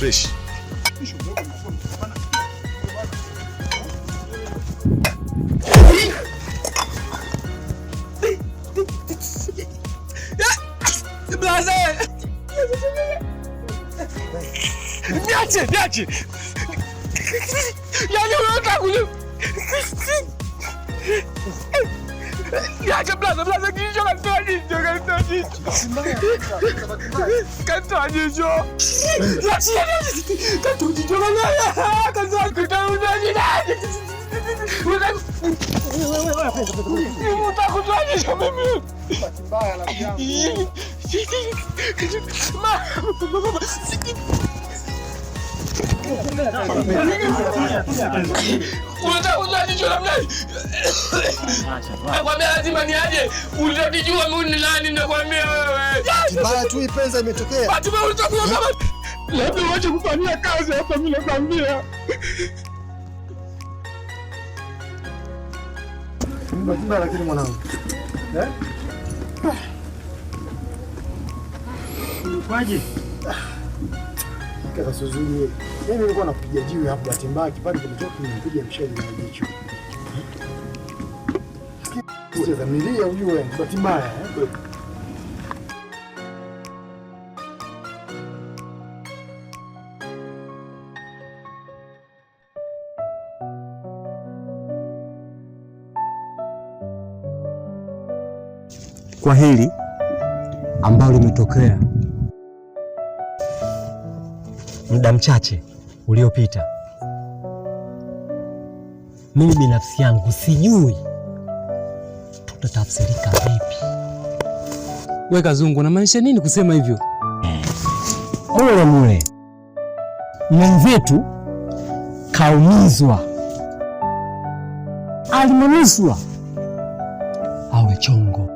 Fresh. Niache. Yaani unataka kule. Niache blaza kisho kanitoa jicho. Kanitoa jicho. Kanitoa jicho bana. Kanitoa Utakutoa jicho mimi. Bahati mbaya rafiki yangu. Unataka kujua jicho la mnani? Nakwambia lazima niaje. Utajijua mimi ni nani nakwambia wewe. Mbaya tu ipenza imetokea. Hatimaye utakuwa kama labda uache kufanyia kazi hapa mimi nakwambia. Mbona lakini mwanangu. Kwaje? Kaka Suzuri. Mimi nilikuwa nakupigia jiwe hapo bahati mbaya kipande kimetoka nimekuja mshale na jicho. Sikia dhamiria ujue bahati mbaya Kwa hili ambalo limetokea muda mchache uliopita, mimi binafsi yangu sijui tutatafsirika vipi. Wewe Kazungu, unamaanisha nini kusema hivyo? Mule mwenzetu kaumizwa, alimanuswa awe chongo,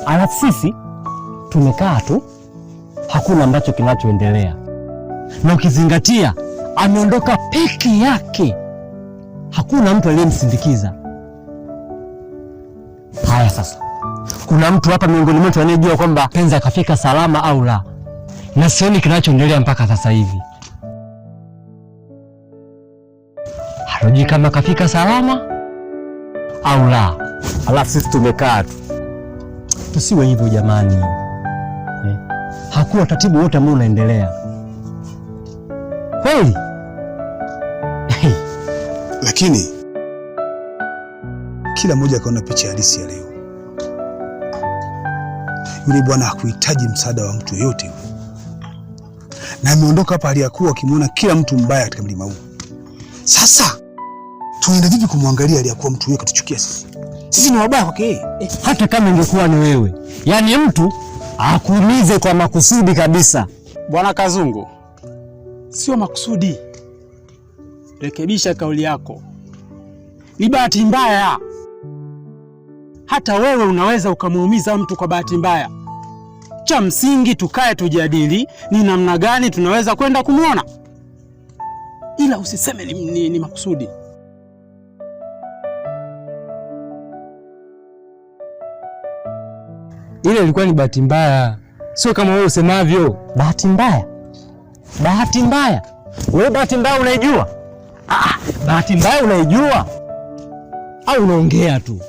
alafu sisi tumekaa tu, hakuna ambacho kinachoendelea. Na ukizingatia ameondoka peke yake, hakuna mtu aliyemsindikiza. Haya sasa, kuna mtu hapa miongoni mwetu anayejua kwamba Penzi akafika salama au la? Na sioni kinachoendelea mpaka sasa hivi. Hatujui kama kafika salama au la. Alafu sisi tumekaa tu. Tusiwe hivyo jamani. Hakuna tatibu wote ambao unaendelea. Kweli? Lakini kila mmoja akaona picha halisi ya leo. Yule bwana hakuhitaji msaada wa mtu yeyote. Na ameondoka hapa aliyakuwa akimwona kila mtu mbaya katika mlima huu. Sasa tuende vipi kumwangalia aliyakuwa mtu yeyote katuchukia sisi? Sisi ni wabaya kwake yeye. Hata kama ingekuwa ni wewe. Yaani mtu akuumize kwa makusudi kabisa. Bwana Kazungu, sio makusudi. Rekebisha kauli yako. Ni bahati mbaya. Hata wewe unaweza ukamuumiza mtu kwa bahati mbaya. Cha msingi tukae tujadili ni namna gani tunaweza kwenda kumuona. Ila usiseme ni makusudi. Ile ilikuwa ni bahati mbaya. Sio kama wewe usemavyo. Bahati mbaya? Bahati mbaya? Wewe bahati mbaya unaijua? Bahati mbaya unaijua? Au unaongea tu?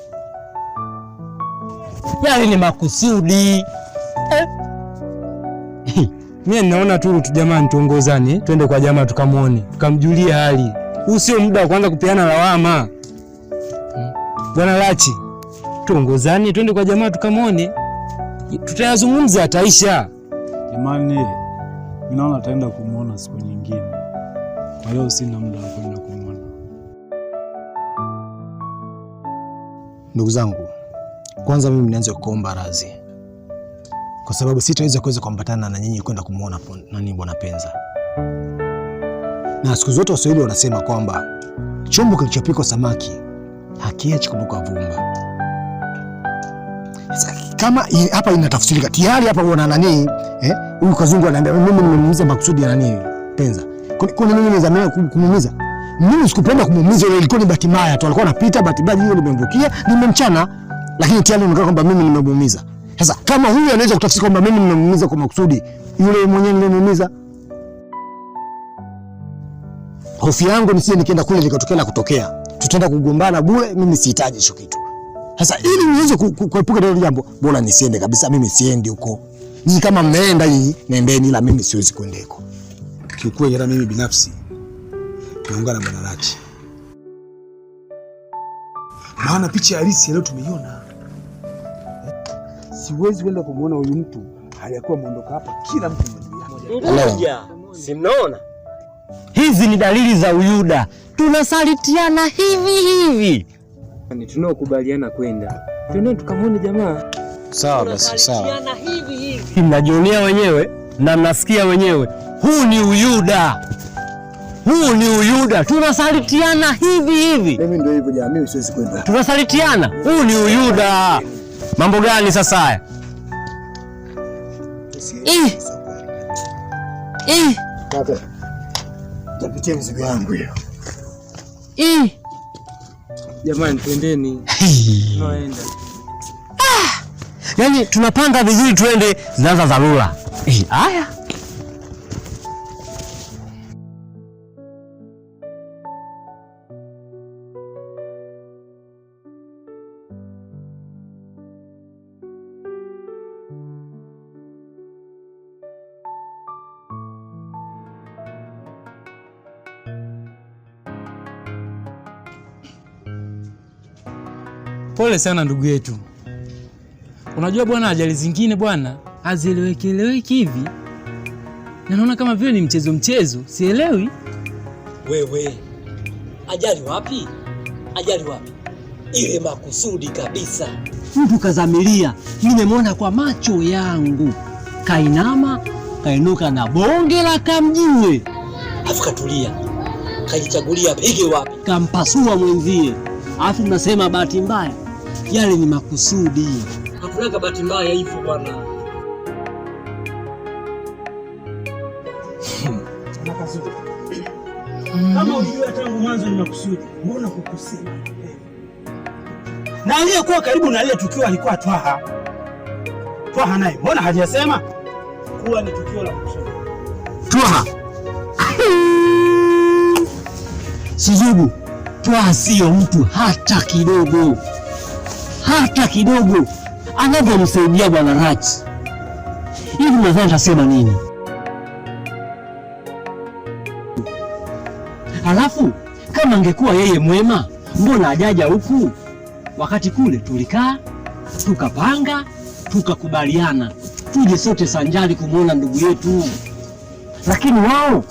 Yaani ni makusudi. Mimi naona tu jamani tuongozane, twende kwa jamaa tukamuone, tukamjulie hali. huu sio muda wa kuanza kupeana lawama. Bwana Lachi, tuongozane twende kwa jamaa tukamwone. Tutayazungumza ataisha. Imani, mimi naona ataenda kumuona siku nyingine. Kwa leo sina muda wa kwenda kumuona. Ndugu zangu, kwanza mimi nianze kuomba radhi. Kwa sababu sitaweza kuambatana na nyinyi kwenda kumuona nani Bwana Penza. Na siku zote Waswahili wanasema kwamba chombo kilichopikwa samaki hakiachi kunuka vumba. Kama hapa inatafsirika tayari hapa bwana nani huyu Kazungu ananiambia mimi nimemuumiza makusudi ya nani Penza. Kwa nini nimezamea kumuumiza? Mimi sikupenda kumuumiza, ile ilikuwa ni bahati mbaya tu. Alikuwa anapita bahati mbaya hiyo nimemvukia, nimemchana, lakini tayari nimekaa kwamba mimi nimemuumiza. Sasa kama huyu anaweza kutafsiri kwamba mimi nimemuumiza kwa makusudi, yule mwenyewe nimemuumiza. Hofu yangu nisije nikienda kule likatokea la kutokea. Tutaenda kugombana bure, mimi sihitaji hicho kitu. Sasa ili niweze kuepuka hilo jambo, bora nisiende kabisa, mimi siendi huko. Ni kama mmeenda hii, nendeni, ila mimi siwezi kwenda huko. Kiukweli hata mimi binafsi naungana na Bwana Lachi. Maana picha halisi leo tumeiona. Siwezi kwenda kumuona huyu mtu aliyakuwa muondoka hapa kila mtu mmoja. Si mnaona? Hizi ni dalili za uyuda. Tunasalitiana hivi. Ni tunaokubaliana kwenda. Twende tukamwone jamaa. Sawa basi, sawa. hivi. Mnajionea wenyewe na mnasikia wenyewe. Huu ni uyuda. Tunasalitiana hivi. Mimi ndio hivyo jamaa, mimi siwezi kwenda. Tunasalitiana. Huu ni uyuda. Mambo gani sasa haya? Kaka. Tapitia mzigo yangu hiyo. Jamani twendeni. Tunaenda. Yaani tunapanga vizuri twende, zinaanza dharura. Haya. Pole sana ndugu yetu. Unajua bwana, ajali zingine bwana hazieleweki hivi. Naona kama vile ni mchezo, sielewi. Wewe, ajali wapi? Ile makusudi kabisa. Mtu kazamilia, nimemwona kwa macho yangu. Kainama, kainuka na bonge la kamjue. Afu katulia. Kajichagulia pige wapi? Kampasua mwenzie. Afu nasema bahati mbaya. Yale ni makusudi. Hakuna bahati mbaya hivyo bwana. Kama ulijua tangu mwanzo ni makusudi, mbona kukusema? Na aliyekuwa karibu na ile tukio alikuwa Twaha. Twaha naye mbona hajasema kuwa ni tukio la makusudi? Twaha. Suzugu. Twaha sio mtu hata kidogo. Anavyomsaidia Bwana Lachi. Hivi nadhani atasema nini? Alafu kama angekuwa yeye mwema, mbona ajaja huku? Wakati kule tulikaa, tukapanga, tukakubaliana tuje sote sanjari kumwona ndugu yetu. Lakini wao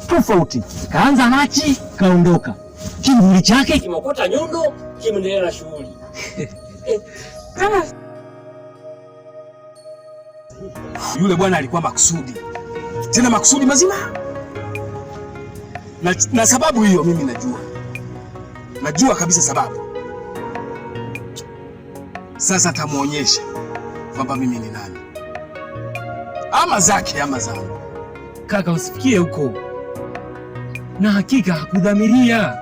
tofauti. Kaanza Lachi, kaondoka. Kivuli chake kimokota nyundo, kimeendelea na shughuli. Yule bwana alikuwa makusudi. Tena makusudi mazima. Na sababu hiyo mimi najua kabisa sababu. Sasa tamuonyesha kwamba mimi ni nani. Ama zake ama zangu. Kaka, usifikie huko. Na hakika hakudhamiria.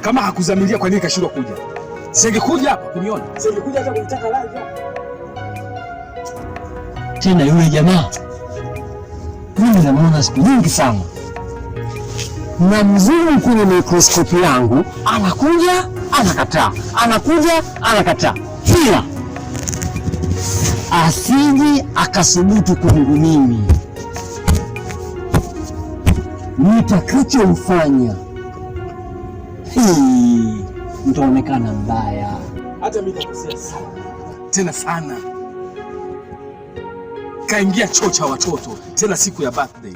Kama hakudhamiria, kwa nini kashindwa kuja? Singekuja hapa kuniona. Singekuja hata kunitaka live hapa. Tena yule jamaa mimi namuona siku nyingi sana. Na mzungu kwenye mikroskopi yangu anakuja, anakataa. Pia asije akasubutu kwangu mimi. nitakachomfanya mtaonekana mbaya. Hata mimi nakosea sana. Tena sana. Kaingia choo cha watoto tena siku ya birthday.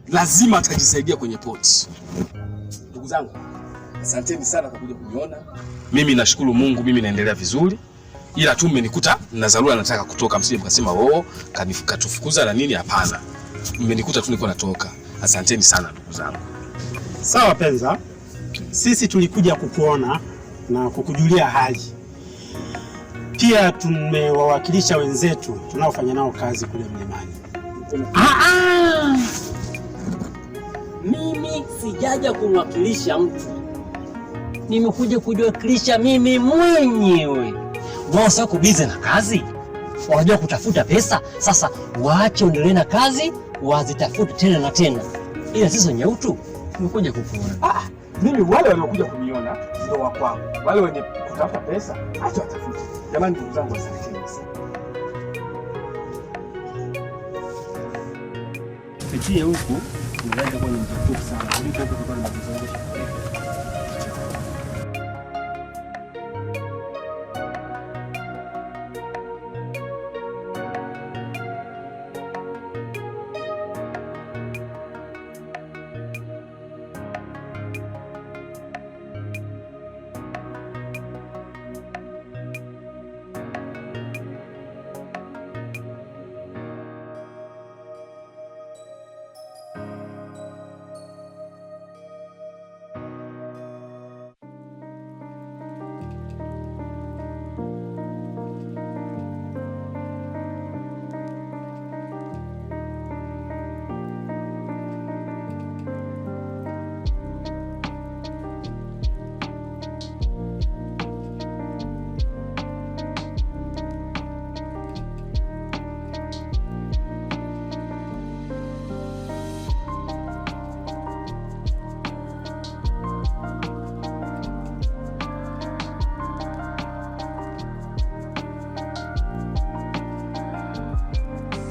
Lazima atajisaidia kwenye poti. Ndugu zangu, asanteni sana kwa kuja kuniona. Mimi nashukuru Mungu, mimi naendelea vizuri. Ila tu mmenikuta na dharura, nataka kutoka, msije mkasema katufukuza na nini. Hapana, mmenikuta tu niko natoka. Asanteni sana ndugu zangu. Sawa Penza, sisi tulikuja kukuona na kukujulia hali. Pia tumewawakilisha wenzetu tunaofanya nao kazi kule mlimani. Mimi sijaja kumwakilisha mtu, nimekuja kujiwakilisha mimi mwenyewe. Bosi wako bize na kazi, wanajua kutafuta pesa. Sasa waache endelee na kazi, wazitafute tena na tena. Ila sisi wenye utu tumekuja kukuona. Mimi wale waliokuja kuniona ndio wa kwangu. Wale wenye kutafuta pesa acha watafute. Jamani ndugu zangu, asanteni sana. Pitie huku unaweza kuwa ni mtukufu sana. Kuliko huko kwa tunazungusha.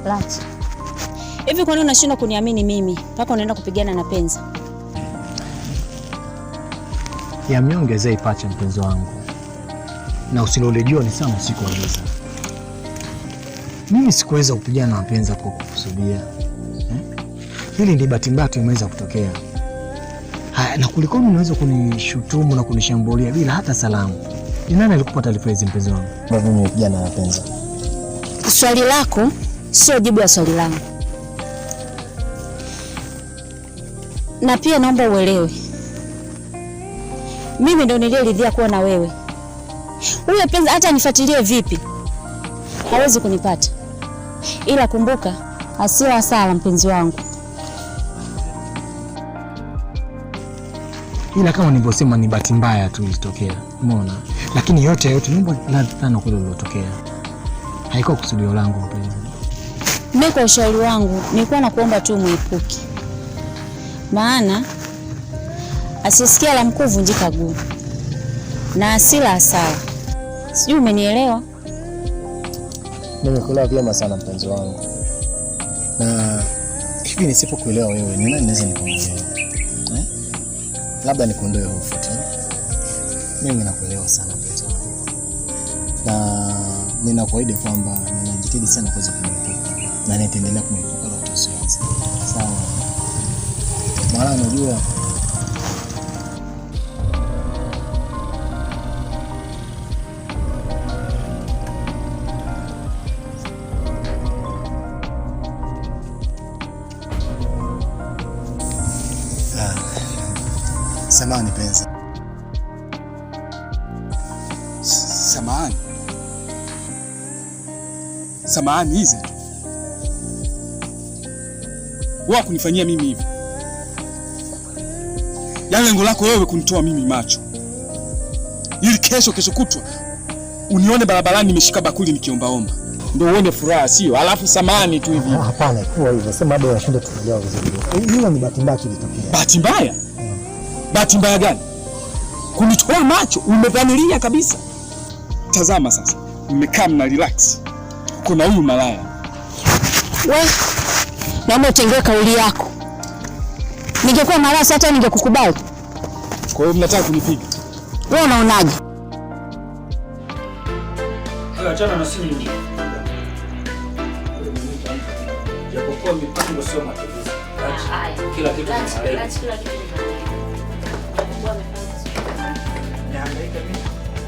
Lati. Hivi kwa nini unashindwa kuniamini mimi mpaka unaenda kupigana na Penza? Ya mnyonge zai pacha mpenzi wangu. Na usilolijua ni sana usiku wa giza. Mimi sikuweza kupigana na Penza kwa kukusudia. Hili ndi bahati mbaya imeweza kutokea. Haya, na kuliko unaweza kunishutumu na kunishambulia bila hata salamu. Ni nani alikupa taarifa hizi mpenzi wangu? Mimi nimepigana na Penza. Swali lako sio jibu ya swali langu. Na pia naomba uelewe, mimi ndo niliyeridhia kuwa na wewe. Huyo Penza hata nifuatilie vipi hawezi kunipata. Ila kumbuka, hasira hasara mpenzi wangu. Ila kama nilivyosema ni bahati mbaya tu ilitokea. Umeona? Lakini yote naomba nadhani kule lilotokea. Haikuwa kusudio langu mpenzi. Mimi kwa ushauri wangu nilikuwa nakuomba tu muepuke. Maana asisikia la mkuu vunjika guu. Na asila hasara. Sijui umenielewa? Nimekuelewa vyema sana mpenzi wangu. Na hivi nisipokuelewa wewe, ni nani naweza nikuelewa? Labda nikuondoe hofu tu. Mimi nakuelewa sana mpenzi wangu. Na ninakuahidi kwamba ninajitahidi sana kuweza kumepuka. Na nitaendelea kumepuka la utasiwazi. Sawa. Maana unajua samahani Penza. Samahani. Samahani hizi tu. Wewe kunifanyia mimi hivi. Yaani lengo lako wewe kunitoa mimi macho. Ili kesho kutwa unione barabarani nimeshika bakuli nikiombaomba. Ndio uone furaha sio? Alafu samahani tu hivi. Hapana, kwa hivyo sema bado unashinda tunajua vizuri. Hiyo ni bahati mbaya ilitokea. Bahati mbaya? Bahati mbaya gani? Kunitoa macho, umedhamiria kabisa. Tazama sasa, mmekaa mna relax. Kuna huyu malaya. Wewe, naomba utengee kauli yako. Ningekuwa marasi hata ningekukubali. Kwa hiyo mnataka kunipiga? Wewe unaonaje? Achana na sisi. Japokuwa mipango sio matatizo. Kila kitu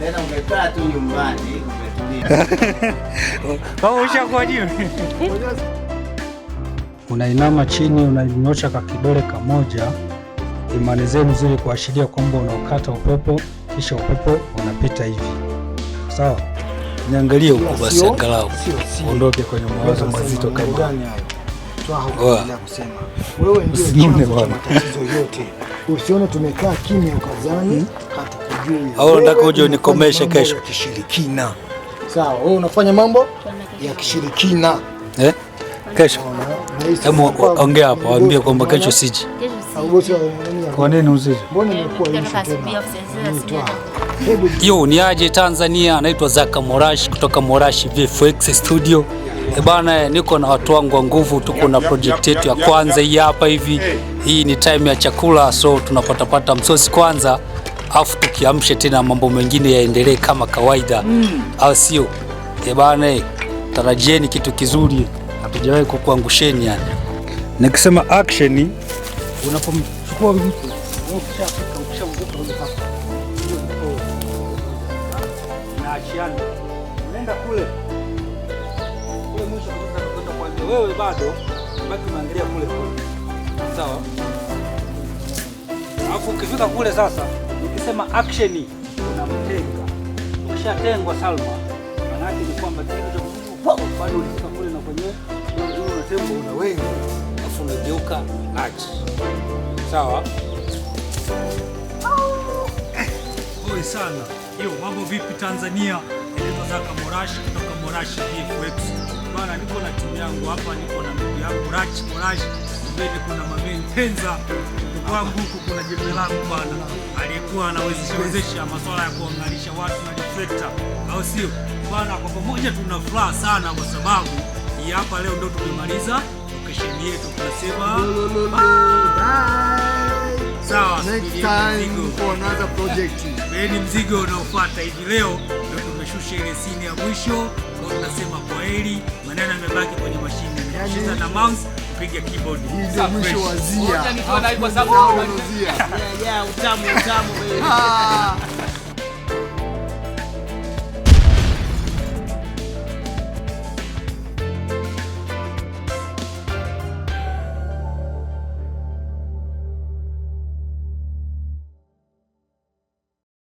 tena umekaa tu nyumbani umetulia. Ushakuwa jiwe. Unainama chini, unanyosha kwa kidole kamoja, imani zenu zile kuashiria kwamba unaokata upepo, kisha upepo unapita hivi. Sawa? Niangalie huko basi angalau ondoke kwenye mawazo mazito kama gani hayo. Twaha kusema. Wewe ndio matatizo yote. Usione tumekaa kimya ukazani hatukujui. Au unataka uje unikomeshe kesho kishirikina. Sawa, wewe unafanya mambo ya kishirikina. Kesho. Hebu ongea hapo, waambie kwamba kesho siji. Kwa nini usije? Mbona nimekuwa hivi tena? Yo, ni aje Tanzania, naitwa Zaka Morashi kutoka Morashi VFX Studio. Bana, niko na watu wangu wa nguvu, tuko na project yetu ya kwanza hii hapa hivi. Hii ni time ya chakula, so tunapata msosi kwanza, afu tukiamshe tena mambo mengine yaendelee kama kawaida. Au sio? Bana, tarajieni kitu kizuri. Hatujawahi kukuangusheni yani. Nikisema action, unapomchukua mtu ukishamvuta unaenda kule mwisho unakwenda kuambia wewe bado baki unaangalia kule. Sawa? Alafu ukifika kule sasa, ukisema action unamtenga. Ukishatengwa Salma, maana yake ni kwamba kitu bado ulifika kule na kwenye unatembo una wengi, alafu unageuka achi. Sawa? Oi sana. Yo, mambo vipi Tanzania? Naitwa Zaka Morashi kutoka Morashi VFX. Bana, niko na timu yangu hapa, niko na ndugu yangu Morashi. Mbele kuna Mameni Penza. Ndugu wangu huku kuna jembe langu bana. Aliyekuwa anawezesha masuala ya kuangalisha watu na reflector. Au sio? Bana, kwa pamoja tuna furaha sana kwa sababu hii hapa leo ndio tumemaliza location yetu, tunasema sawa. Next time for another project. Ni mzigo unaofuata hivi. Leo ndio tumeshusha ile scene ya mwisho, kwa tunasema kwaheri, maneno yamebaki kwenye mashine. Shika na mouse, piga keyboard. Ndio mwisho wa Zia. Ngoja nitoe na kwa sababu utamu.